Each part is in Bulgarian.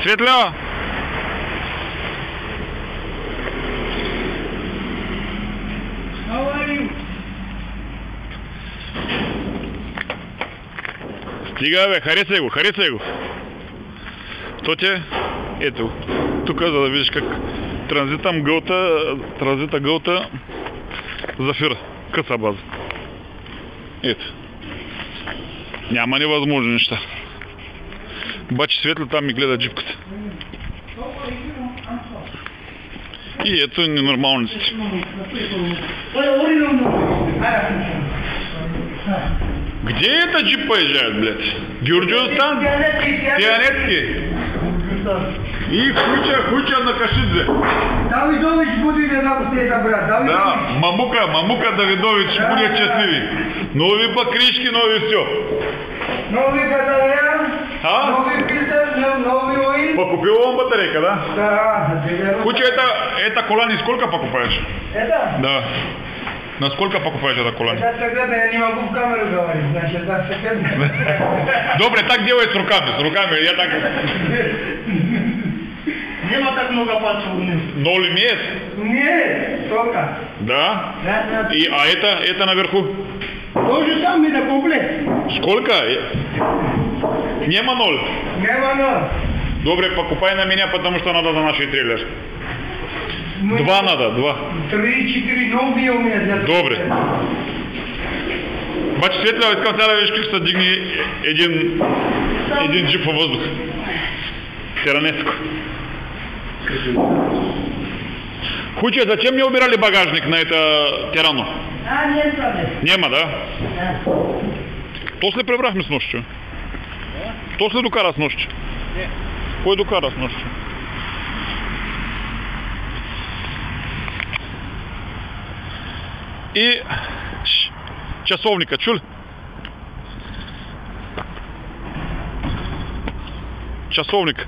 Светло! Стига, бе, харесай го. То ти ето, тук за да видиш как транзита гълта Зафира, къса база. Ето. Няма невъзможни неща. Обаче Светло там ми гледа джипката. И ето ненормалниците. Где это джип поезжает, блядь? Георгиостан? Пионерский? И Хуча на Кашидзе. Давидович буде да брат. Да, Мамука Давидович будет счастливый. Новые покрышки, новые все. Новый батарея, новый фильтр, новый оил. Покупил он батарейка, да? Да. Хуча, это кола не сколько покупаешь? Это? Да. На сколько покупаешь это кола? Это секретно, я не могу в камеру говорить, значит, это секретно. Добре, так делай с руками, я так... Нема так много пальцев вниз. 0 имеет? Нет, только. Да? Да. И, а это наверху? То же самое, это комплект. Сколько? Нема 0. Нема 0. Добре, покупай на меня, потому что надо за наши трейлер. 2 надо, 2. 3-4 новые у меня для... Добре. Бачи, Светло, искам сега да видиш как се дигни един джип във въздух. Теранеско. Хуче, зачем не убирали багажник на это Терано? Нет проблем. Нема, да? Да. То ли прибрахме с нощче? То ли докара с нощче? Не. Кой докара с нощче? И часовника, чули? Часовник.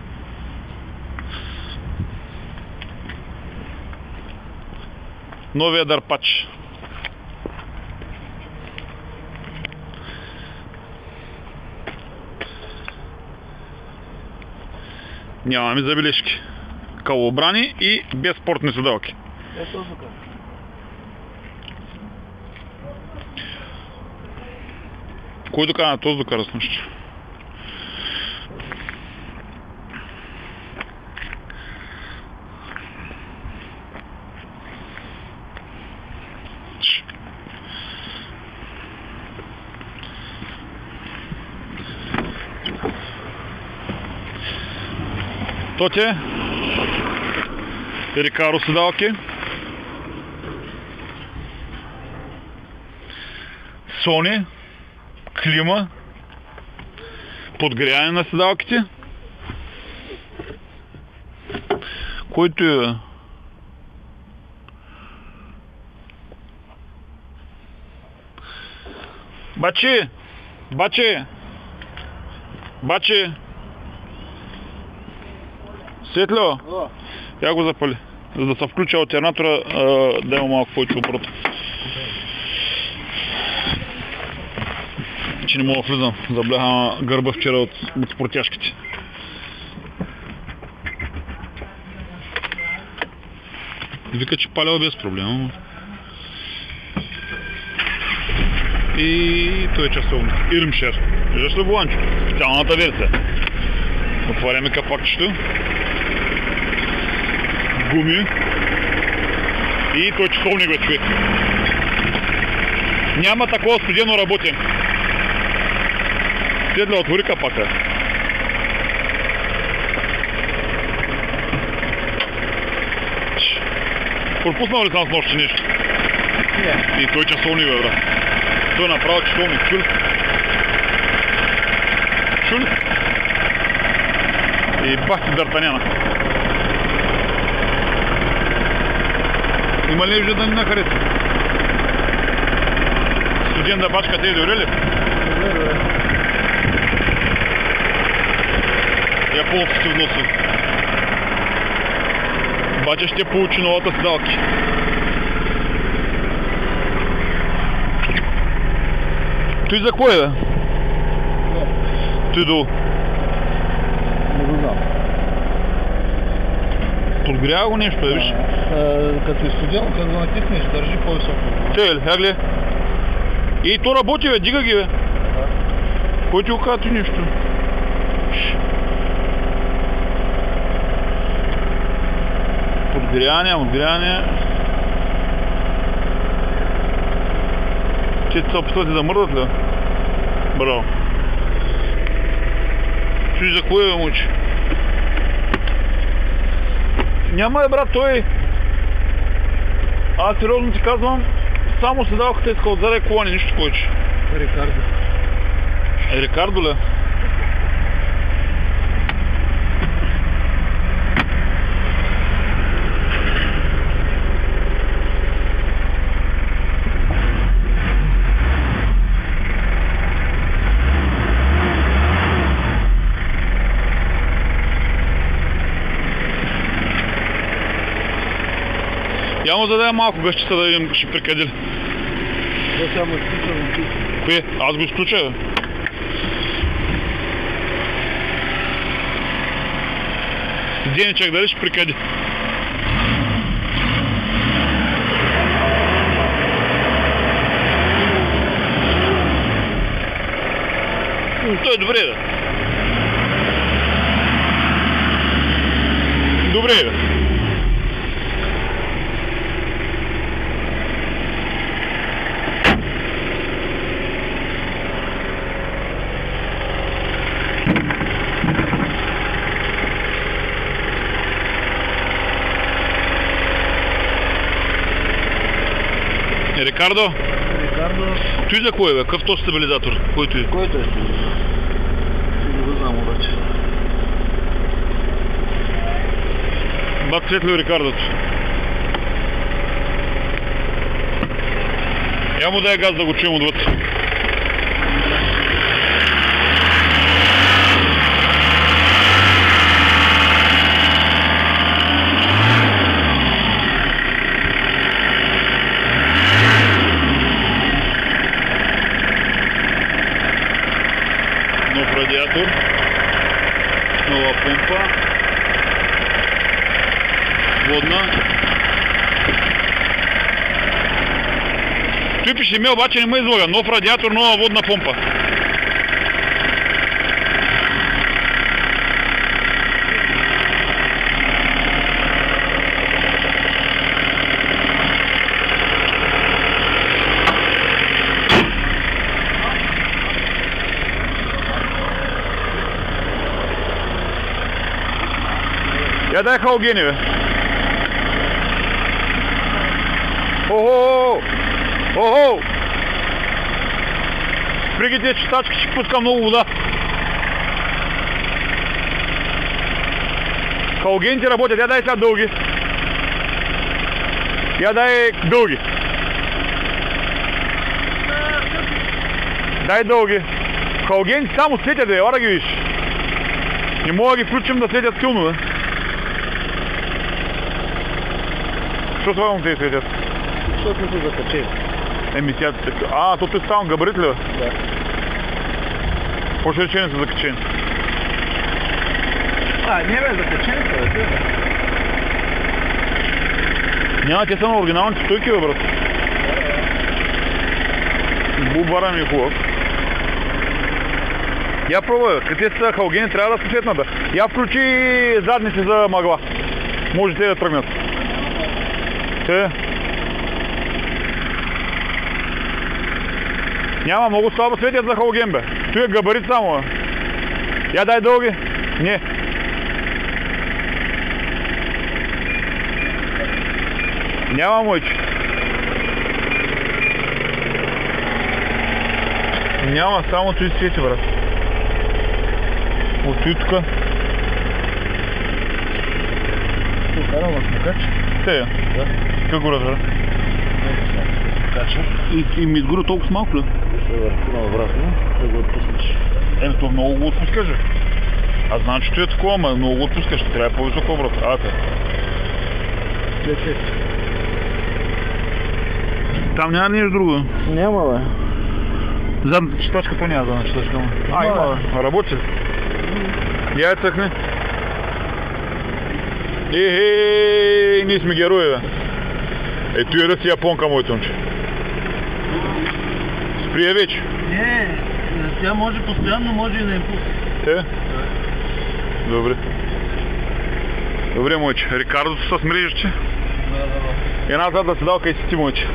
Новия дърпач. Нямаме забележки. Калобрани и без спортни седалки. Кой докара? Този докара с нощи. То ти е Рикаро седалки. Сони. Клима. Подгряване на седалките. Който е Бачи! Светло! Я го запали. За да се включа алтернатора, да има малко повече оборот. Че не мога да влизам. Забляха гърба вчера от спортяшките. Вика, че палява без проблема. И той е часовник. Ирмшер. Виждаш ли Боланчо? Специалната версия. Отваряме капакчето. Гуми. И той часовник, бе, човек. Няма такова студено работен. Светло, отвори капака. Пропуснал ли съм с нощи нещо? Не. И той часовник, бе, брат. Той направо часовник. Чули? Чули? И бах ти Д'Артаняна. Има ли вже да ни нахареса? Студент да бачка те е добре ли? Японските вноси. Бача ще получи новата седалки. Той за кой, бе? Той долу. Не го знам. Подгрява го нещо, виж. Като е студено, като го натиснеш, държи по-високо. Те ли, гледай. И то работи, бе, дига ги, бе. Кой ти го казва ти нещо? Подгряване. Че се опитвате да мърдат ли? Браво. Чуй за кое, бе, мучи? Няма, брат, той. Аз сериозно ти казвам, само седалката иска отзаде колани, нищо повече. Рикардо. Рикардо ли? Я му зададе малко гъщица да видим, ще прикъде ли. Да, само изключвам. Кое? Аз го изключа, бе. Денечек, дали ще прикъде? Той е добре, да. Добре, бе. Рикардо? Рикардо. Той за кой е, бе? Какъв то стабилизатор? Който е? Който е стабилизатор? Не го знам обаче. Бак светли Рикардото. Я му дай газ да го чуем отвъд. Нов радиатор, нова помпа, водна. Той пише ми, обаче не ме излага. Нов радиатор, нова водна помпа. Я дай халогени, бе. Охо! Охо! Спригай тези чистачки, ще пуска много вода. Халогените работят, я дай сега дълги. Я дай дълги. Дай дълги. Халогените само светят, бе, ора ги виж. Не мога да ги включим да светят силно, бе. Що това му те светят? Защото не се закачи. Емисията така. А, то е ставам габарит ли, бе? Да. По-ще рече не са закачени. Не бе, закачени са, бе. Няма, те са на оригиналните стойки, бе, брат. Бубара ми е хубав. Я пробвай, къде са халогени, трябва да са светнат, бе. Я включи задници за мъгла. Може те да тръгнат. Те. Няма, много слабо светят за халоген, бе. Той е габарит само, бе. Я дай дълги. Не. Няма, мойче. Няма, само той свети, брат. От той тука. Ти карал на смукач? Те, Да. как го разбра? Смукача. И ми изгоря толкова малко ли? Ще върху на обратно, да го отпуснеш. То много го отпускаш, бе. Аз знам, че той е такова, ама много го отпускаш. Трябва по-високо обрат. След. Там няма нищо друго. Няма, бе. Задната четачка то няма задна четачка. Има работи. Я цъкни. Ние сме герои, бе. Ето и ръси японка, мой тънче. Сприе вече. Не, тя може постоянно, може и на импулс. Те? Добре. Добре, мойче. Рикардото с мрежище. Една задна седалка и си ти, мойче.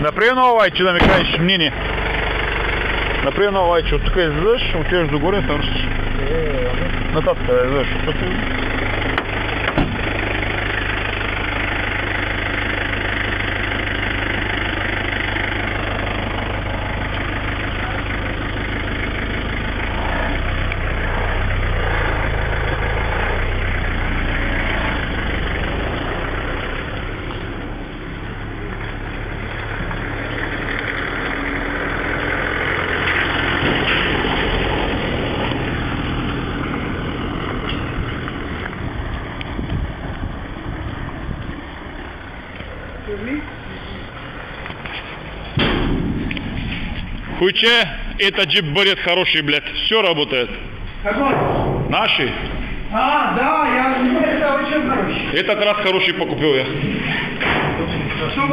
Направи нова лайче да ми кажеш мнение. Направи нова лайче. От тук излизаш, отиваш догоре и се връщаш. Нататък да излизаш. Хуйче, это джип будет хороший, блядь. Все работает. Какой? Наши. А, да, это очень хороший. Этот раз хороший покупил я. Что